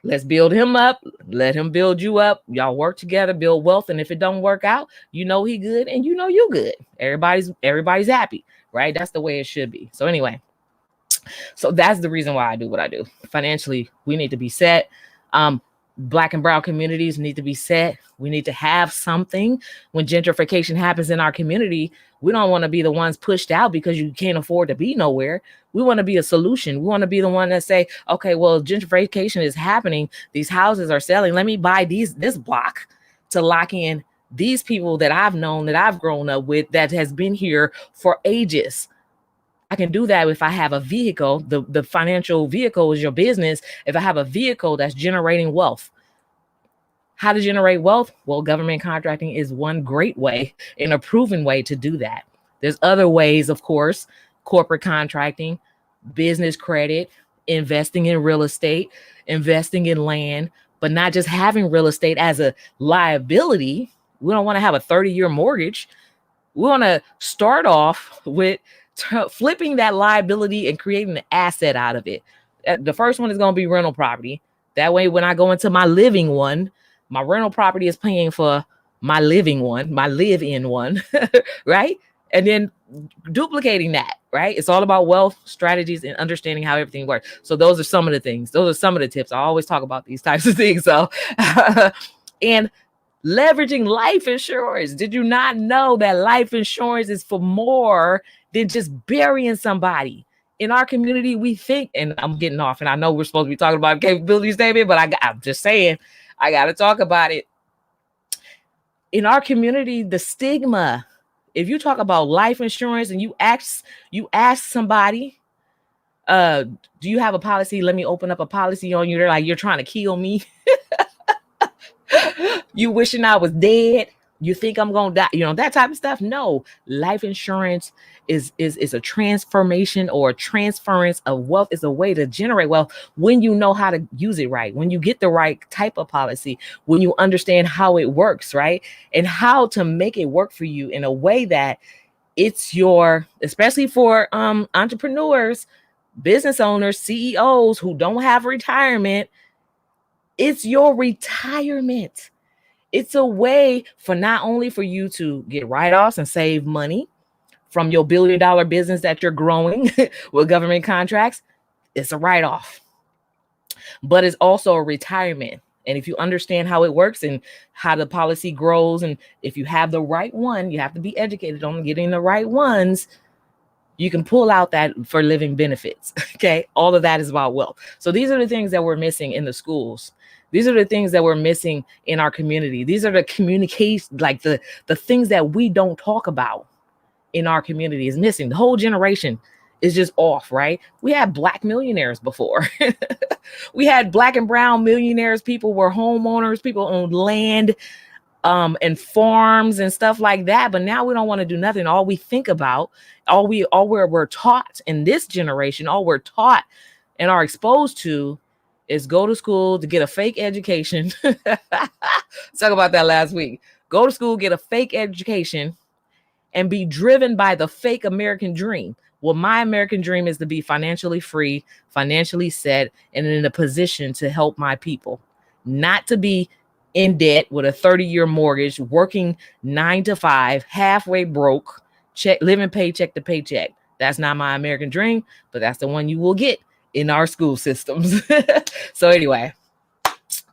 A: Let's build him up. Let him build you up. Y'all work together, build wealth. And if it don't work out, you know he good and you know you good. Everybody's happy, right? That's the way it should be. So anyway, so that's the reason why I do what I do. Financially, we need to be set. Black and brown communities need to be set. We need to have something. When gentrification happens in our community, we don't want to be the ones pushed out because you can't afford to be nowhere. We want to be a solution. We want to be the one that say, okay, well, gentrification is happening. These houses are selling. Let me buy this block to lock in these people that I've known, that I've grown up with, that has been here for ages. I can do that if I have a vehicle. The financial vehicle is your business. If I have a vehicle that's generating wealth. How to generate wealth? Well, government contracting is one great way and a proven way to do that. There's other ways, of course, corporate contracting, business credit, investing in real estate, investing in land, but not just having real estate as a liability. We don't want to have a 30-year mortgage. We want to start off with flipping that liability and creating an asset out of it. The first one is going to be rental property. That way, when I go into my living one, my rental property is paying for my living one, my live-in one, right? And then duplicating that, right? It's all about wealth strategies and understanding how everything works. So those are some of the things. Those are some of the tips. I always talk about these types of things. So, and leveraging life insurance. Did you not know that life insurance is for more than just burying somebody? In our community, we think, and I'm getting off, and I know we're supposed to be talking about capability statement, but I'm just saying, I got to talk about it. In our community, the stigma, if you talk about life insurance and you ask somebody, do you have a policy? Let me open up a policy on you. They're like, you're trying to kill me. You wishing I was dead. You think I'm gonna die, that type of stuff. No, life insurance is a transformation or a transference of wealth. Is a way to generate wealth when you know how to use it right, when you get the right type of policy, when you understand how it works, right? And how to make it work for you in a way that it's especially for entrepreneurs, business owners, CEOs who don't have retirement. It's your retirement. It's a way for not only for you to get write-offs and save money from your billion-dollar business that you're growing with government contracts. It's a write-off, but it's also a retirement. And if you understand how it works and how the policy grows, and if you have the right one, you have to be educated on getting the right ones. You can pull out that for living benefits. Okay. All of that is about wealth. So these are the things that we're missing in the schools. These are the things that we're missing in our community. These are the communication, like the things that we don't talk about in our community is missing. The whole generation is just off, right? We had Black millionaires before. We had Black and brown millionaires. People were homeowners. People owned land. and farms and stuff like that. But now we don't want to do nothing. All we think about, all we're taught in this generation, all we're taught and are exposed to is go to school to get a fake education. Talk about that last week. Go to school, get a fake education, and be driven by the fake American dream. Well, my American dream is to be financially free, financially set, and in a position to help my people, not to be in debt with a 30-year mortgage, working 9 to 5, halfway broke, living paycheck to paycheck. That's not my American dream, but that's the one you will get in our school systems. So anyway,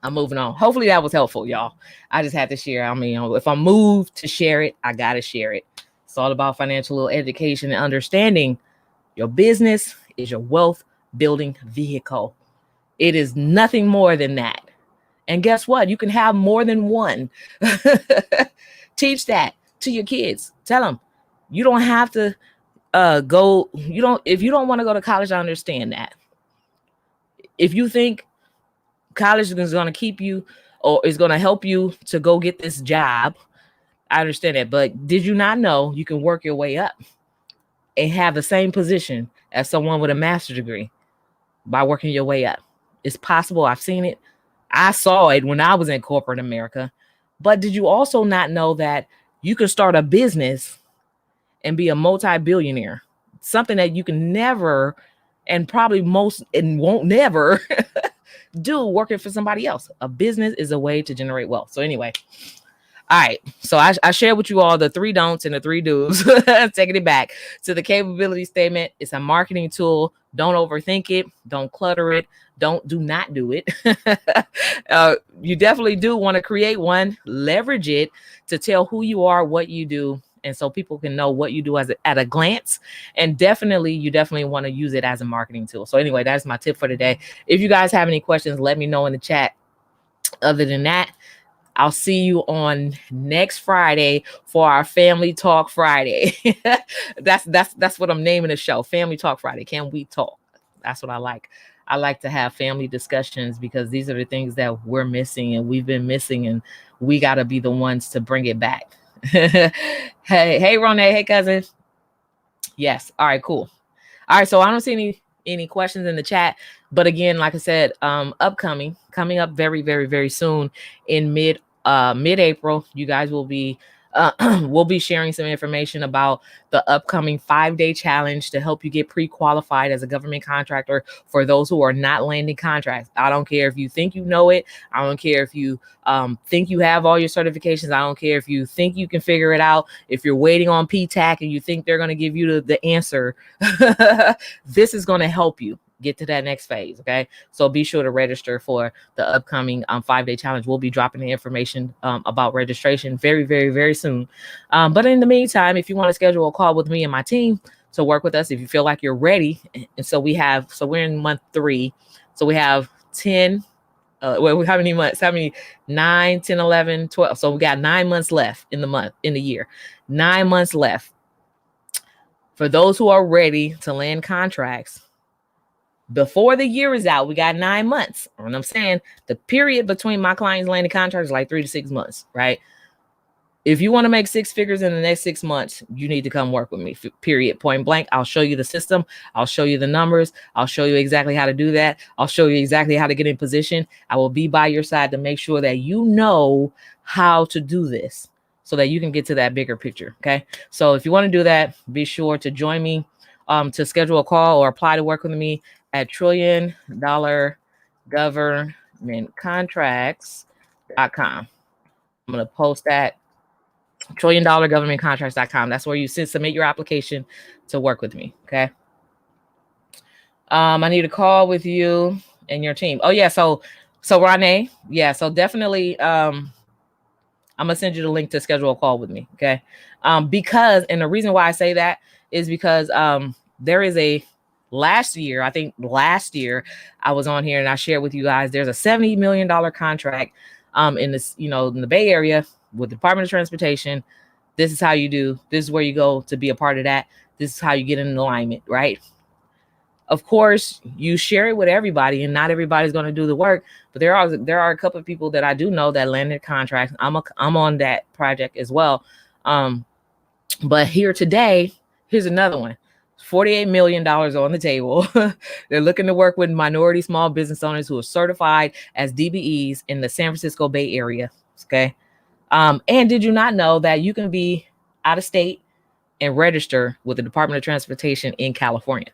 A: I'm moving on. Hopefully that was helpful, y'all. I just had to share. I mean, if I'm moved to share it, I got to share it. It's all about financial education and understanding your business is your wealth building vehicle. It is nothing more than that. And guess what? You can have more than one. Teach that to your kids. Tell them you don't have to go. If you don't want to go to college, I understand that. If you think college is going to keep you or is going to help you to go get this job, I understand that. But did you not know you can work your way up and have the same position as someone with a master's degree by working your way up? It's possible. I've seen it. I saw it when I was in corporate America. But did you also not know that you can start a business and be a multi-billionaire? Something that you can never, and probably most and won't never do working for somebody else. A business is a way to generate wealth. So anyway, all right. So I shared with you all the 3 don'ts and the 3 do's. Taking it back to the capability statement. It's a marketing tool. Don't overthink it. Don't clutter it. Do not do it. You definitely do want to create one. Leverage it to tell who you are, what you do, and so people can know what you do at a glance. And you definitely want to use it as a marketing tool. So anyway, that's my tip for today. If you guys have any questions, let me know in the chat. Other than that, I'll see you on next Friday for our Family Talk Friday. That's what I'm naming the show, Family Talk Friday. Can we talk? That's what I like. I like to have family discussions because these are the things that we're missing and we've been missing, and we got to be the ones to bring it back. Hey, Ronay. Hey, cousin. Yes. All right, cool. All right. So I don't see any questions in the chat, but again, like I said, coming up very, very, very soon in mid-April, you guys will be we'll be sharing some information about the upcoming 5-day challenge to help you get pre-qualified as a government contractor for those who are not landing contracts. I don't care if you think you know it. I don't care if you think you have all your certifications. I don't care if you think you can figure it out. If you're waiting on PTAC and you think they're going to give you the answer, this is going to help you get to that next phase. Okay. So be sure to register for the upcoming 5-day challenge. We'll be dropping the information about registration very, very, very soon. But in the meantime, if you want to schedule a call with me and my team to work with us, if you feel like you're ready. And so we're in month 3. So we have 10, how many months? 9, 10, 11, 12. So we got 9 months left in the year, 9 months left. For those who are ready to land contracts, before the year is out, we got 9 months. And I'm saying the period between my clients landing contracts is like 3 to 6 months, right? If you want to make 6 figures in the next 6 months, you need to come work with me, period, point blank. I'll show you the system. I'll show you the numbers. I'll show you exactly how to do that. I'll show you exactly how to get in position. I will be by your side to make sure that you know how to do this so that you can get to that bigger picture, okay? So if you want to do that, be sure to join me to schedule a call or apply to work with me at trillion-governmentcontracts.com. I'm going to post that, trillion-governmentcontracts.com. That's where you submit your application to work with me, okay? I need a call with you and your team. Oh, yeah, so Ronay, yeah, so definitely I'm going to send you the link to schedule a call with me, okay? Because, and the reason why I say that is because there is last year I was on here and I shared with you guys, there's a $70 million contract in this, in the Bay Area with the Department of Transportation. This is how you do. This is where you go to be a part of that. This is how you get in alignment, right? Of course, you share it with everybody, and not everybody's going to do the work. But there are a couple of people that I do know that landed contracts. I'm on that project as well. But here today, here's another one. $48 million on the table. They're looking to work with minority small business owners who are certified as DBEs in the San Francisco Bay Area. Okay. And did you not know that you can be out of state and register with the Department of Transportation in California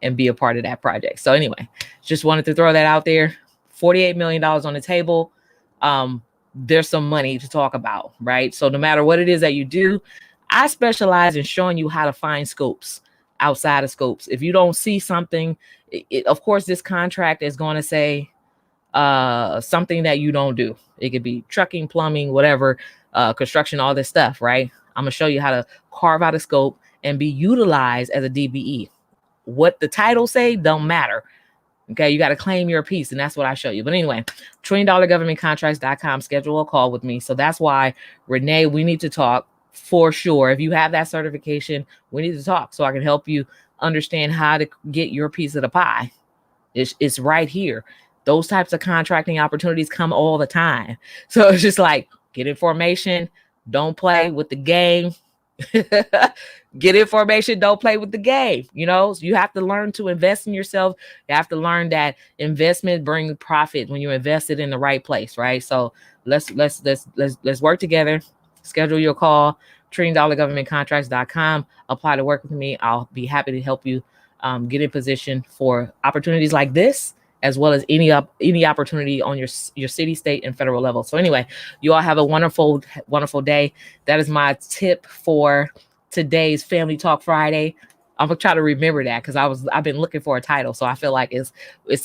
A: and be a part of that project? So anyway, just wanted to throw that out there. $48 million on the table. There's some money to talk about, right? So no matter what it is that you do, I specialize in showing you how to find scopes outside of scopes. If you don't see something, of course, this contract is going to say something that you don't do. It could be trucking, plumbing, whatever, construction, all this stuff, right? I'm going to show you how to carve out a scope and be utilized as a DBE. What the title say don't matter. Okay, you got to claim your piece, and that's what I show you. But anyway, $20governmentcontracts.com, schedule a call with me. So that's why, Renee, we need to talk for sure. If you have that certification, we need to talk so I can help you understand how to get your piece of the pie. It's right here. Those types of contracting opportunities come all the time. So it's just like, get information, don't play with the game. Get information, don't play with the game. You know, so you have to learn to invest in yourself. You have to learn that investment brings profit when you're invested in the right place, right? So let's work together. Schedule your call, $1,000governmentcontracts.com. Apply to work with me. I'll be happy to help you get in position for opportunities like this, as well as any opportunity on your city, state, and federal level. So anyway, you all have a wonderful, wonderful day. That is my tip for today's Family Talk Friday. I'm gonna try to remember that because I've been looking for a title. So I feel like it's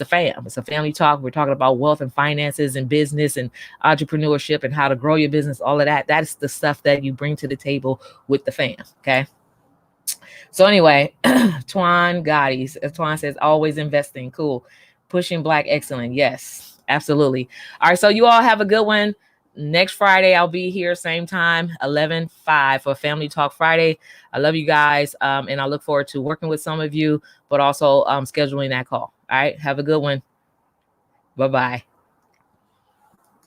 A: a family talk. We're talking about wealth and finances and business and entrepreneurship and how to grow your business, all of that. That's the stuff that you bring to the table with the fam. Okay. So anyway, Twan Gotti, Twan says, always investing. Cool. Pushing Black excellent. Yes, absolutely. All right. So you all have a good one. Next Friday, I'll be here, same time, 11:05 for Family Talk Friday. I love you guys. And I look forward to working with some of you, but also scheduling that call. All right. Have a good one. Bye-bye.